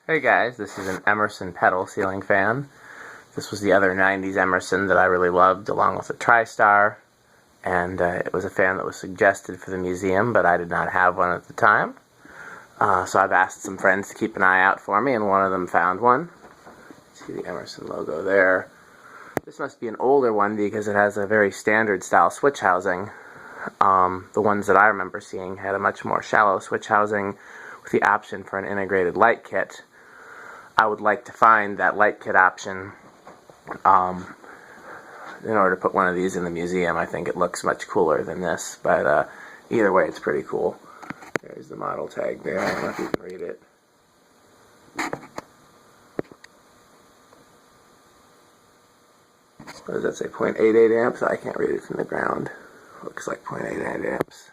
Hey guys, this is an Emerson Petal ceiling fan. This was the other 90s Emerson that I really loved, along with a TriStar, and it was a fan that was suggested for the museum, but I did not have one at the time. So I've asked some friends to keep an eye out for me, and one of them found one. See the Emerson logo there. This must be an older one because it has a very standard style switch housing. The ones that I remember seeing had a much more shallow switch housing with the option for an integrated light kit. I would like to find that light kit option in order to put one of these in the museum. I think it looks much cooler than this, but either way it's pretty cool. There's the model tag there. I don't know if you can read it. What does that say? 0.88 amps? I can't read it from the ground. Looks like 0.88 amps.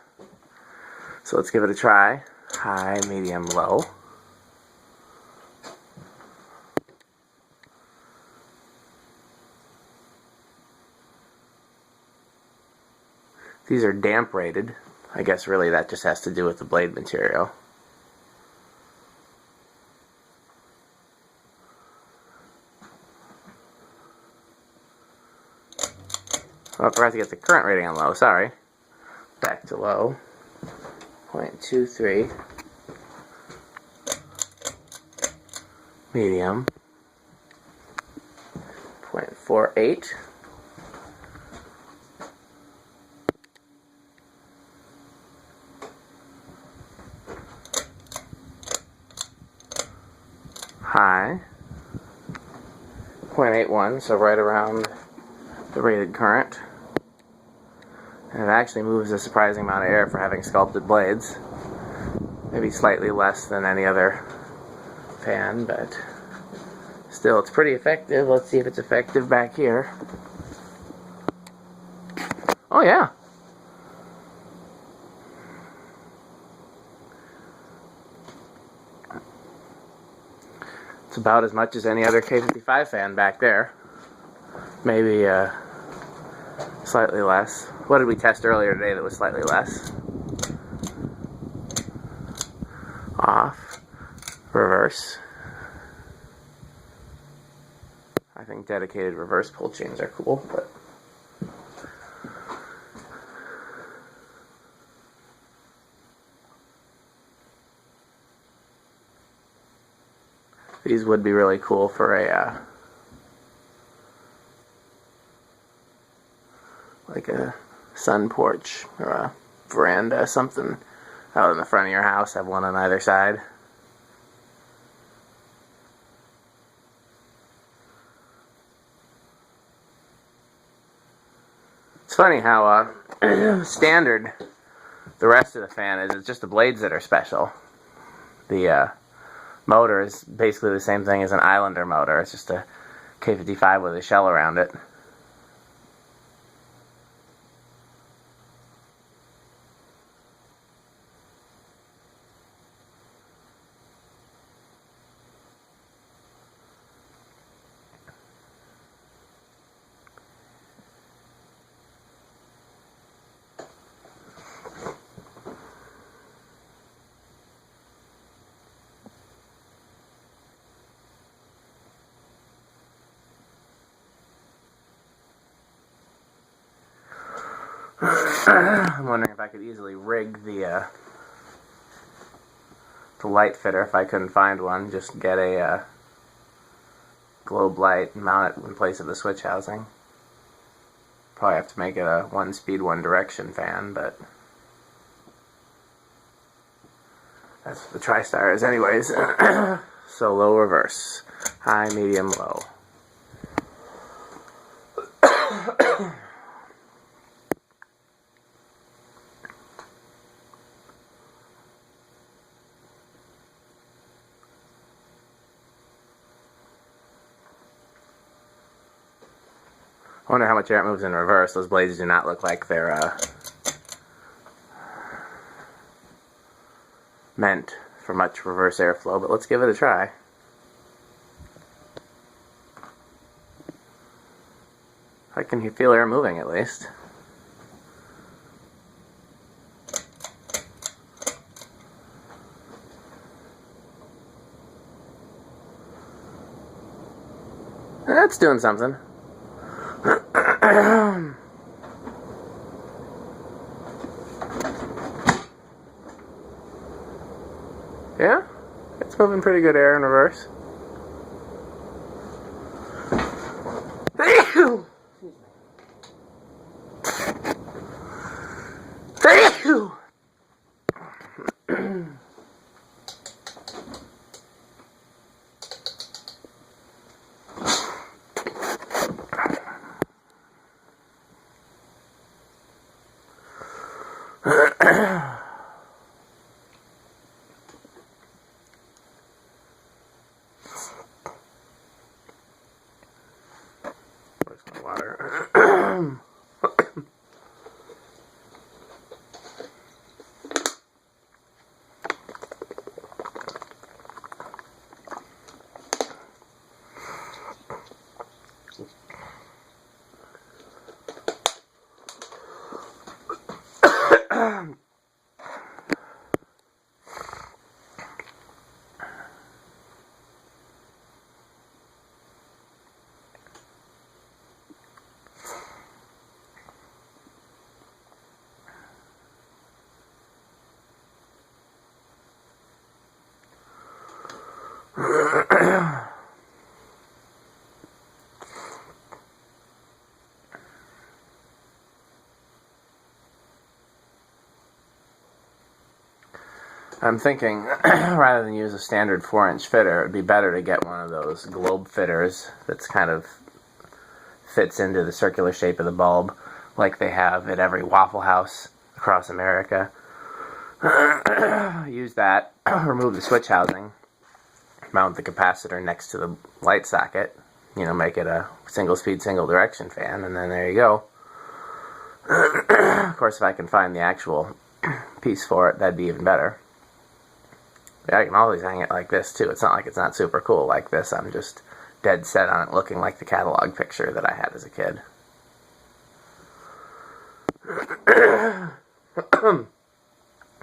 So let's give it a try. High, medium, low. These are damp rated. I guess really that just has to do with the blade material. Oh, I forgot to get the current rating on low, sorry. Back to low. 0.23. Medium. 0.48. High. 0.81, so right around the rated current. And it actually moves a surprising amount of air for having sculpted blades. Maybe slightly less than any other fan, but still it's pretty effective. Let's see if it's effective back here. Oh yeah! It's about as much as any other K55 fan back there. Maybe slightly less. What did we test earlier today that was slightly less? Off. Reverse. I think dedicated reverse pull chains are cool, but these would be really cool for a like a sun porch or a veranda, something out in the front of your house. Have one on either side. It's funny how standard the rest of the fan is. It's just the blades that are special. The motor is basically the same thing as an Islander motor. It's just a K55 with a shell around it. I'm wondering if I could easily rig the light fitter if I couldn't find one. Just get a globe light and mount it in place of the switch housing. Probably have to make it a one speed, one direction fan, but that's what the TriStar is anyways. So low reverse. High, medium, low. I wonder how much air it moves in reverse. Those blades do not look like they're meant for much reverse airflow, but let's give it a try. I can feel air moving at least. That's doing something. Yeah, it's moving pretty good air in reverse. Where's my water? I'm thinking, rather than use a standard 4-inch fitter, it would be better to get one of those globe fitters that's kind of fits into the circular shape of the bulb, like they have at every Waffle House across America. Use that, remove the switch housing, mount the capacitor next to the light socket, make it a single-speed, single-direction fan, and then there you go. Of course, if I can find the actual piece for it, that'd be even better. I can always hang it like this too. It's not like it's not super cool like this. I'm just dead set on it looking like the catalog picture that I had as a kid. I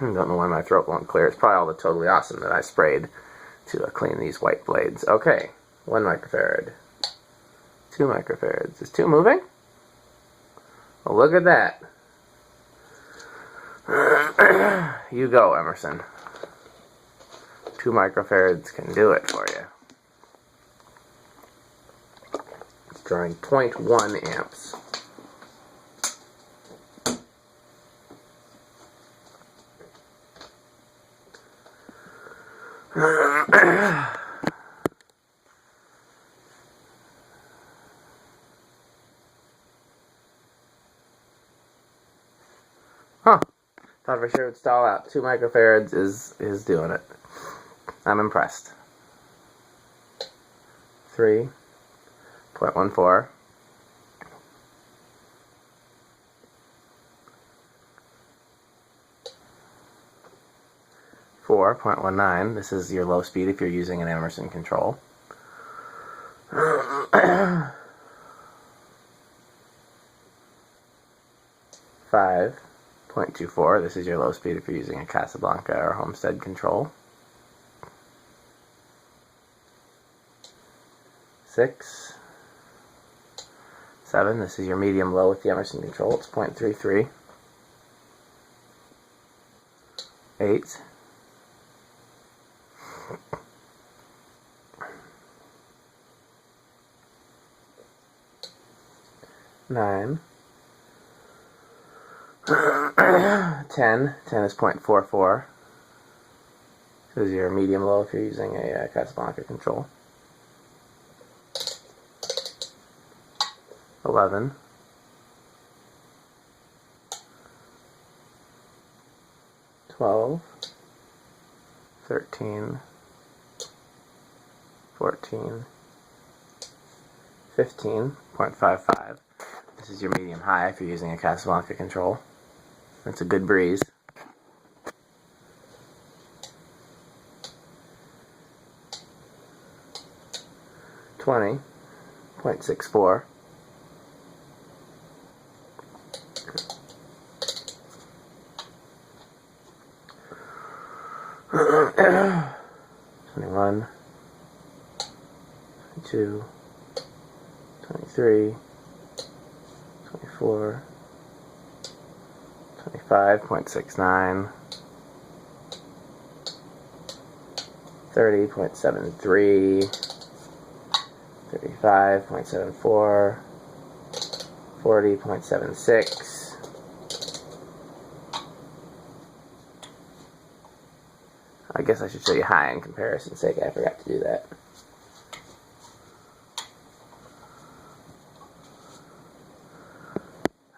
don't know why my throat won't clear. It's probably all the Totally Awesome that I sprayed to clean these white blades. Okay, 1 microfarad. 2 microfarads. Is 2 moving? Well, look at that. You go, Emerson. 2 microfarads can do it for you. It's drawing 0.1 amps. Huh. Thought for sure it would stall out. 2 microfarads is doing it. I'm impressed. 3.14. 4.19. This is your low speed if you're using an Emerson control. 5.24. This is your low speed if you're using a Casablanca or Homestead control. 6. 7. This is your medium low with the Emerson control. It's 0.33. 8. 9. 10. 10 is 0.44. This is your medium low if you're using a Casablanca control. 11. 12. 13. 14. 15.55. This is your medium high if you're using a Casablanca control. That's a good breeze. 20.64. 21, 22, 23, 24, 25.69, 30.73, 35.74, 40.76, I guess I should show you high in comparison's sake. I forgot to do that.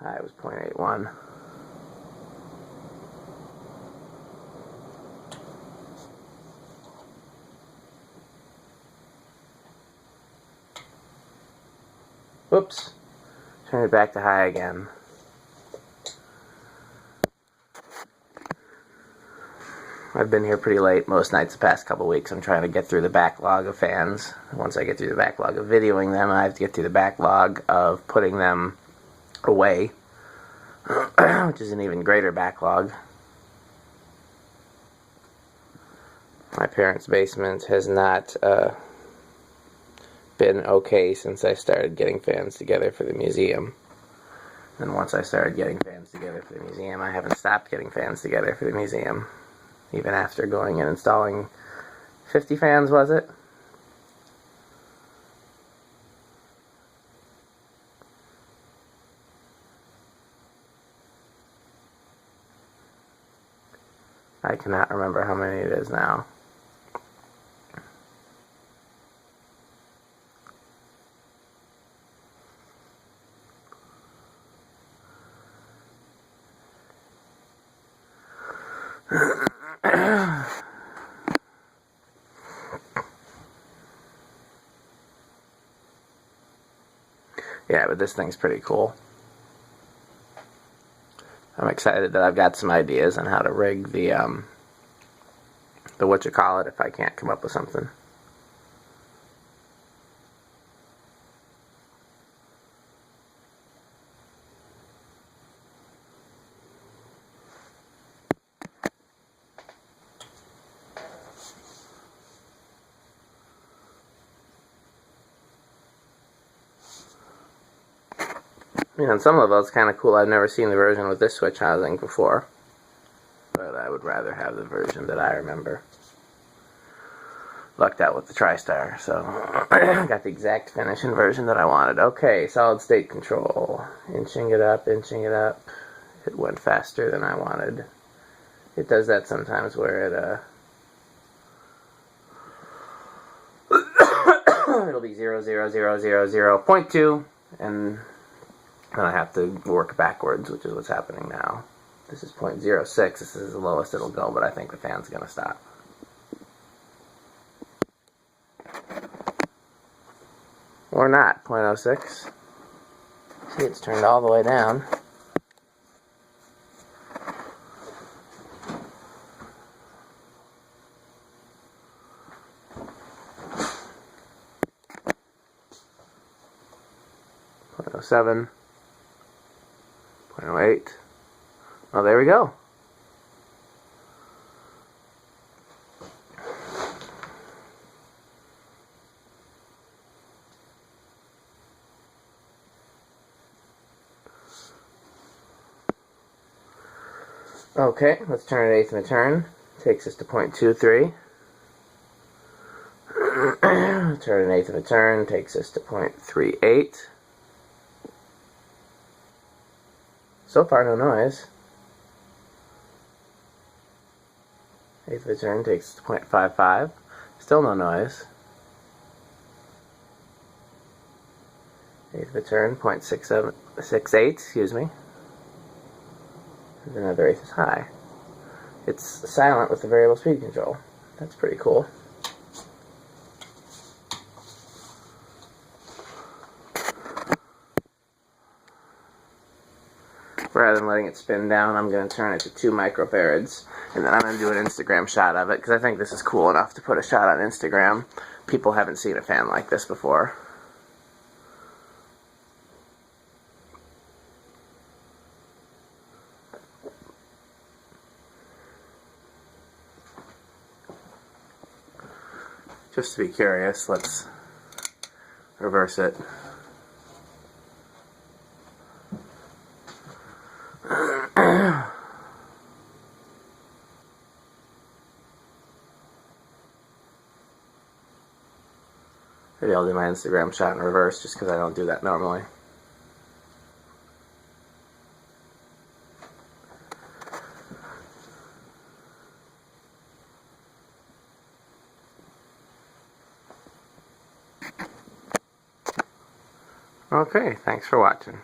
High was 0.81. Whoops. Turn it back to high again. I've been here pretty late most nights the past couple weeks. I'm trying to get through the backlog of fans. Once I get through the backlog of videoing them, I have to get through the backlog of putting them away, which is an even greater backlog. My parents' basement has not been okay since I started getting fans together for the museum. And once I started getting fans together for the museum, I haven't stopped getting fans together for the museum. Even after going and installing 50 fans, was it? I cannot remember how many it is now. Yeah, but this thing's pretty cool. I'm excited that I've got some ideas on how to rig the whatchamacallit if I can't come up with something. You know, on some level it's kind of cool. I've never seen the version with this switch housing before, but I would rather have the version that I remember. Lucked out with the TriStar, so got the exact finish and version that I wanted. Okay, solid state control. Inching it up, inching it up. It went faster than I wanted. It does that sometimes where it'll be 0.2, and then I have to work backwards, which is what's happening now. This is 0.06. This is the lowest it'll go, but I think the fan's going to stop. Or not. 0.06. See, it's turned all the way down. .07. 0.08. Oh, there we go. Okay, let's turn an eighth of a turn. Takes us to 0.23. Turn an eighth of a turn. Takes us to 0.38. So far, no noise. Eighth of a turn takes us to 0.55. Still no noise. Eighth of a turn, 0.68, excuse me. There's another eighth is high. It's silent with the variable speed control. That's pretty cool. Rather than letting it spin down, I'm going to turn it to 2 microfarads, and then I'm going to do an Instagram shot of it, because I think this is cool enough to put a shot on Instagram. People haven't seen a fan like this before. Just to be curious, let's reverse it. Maybe I'll do my Instagram shot in reverse just because I don't do that normally. Okay, thanks for watching.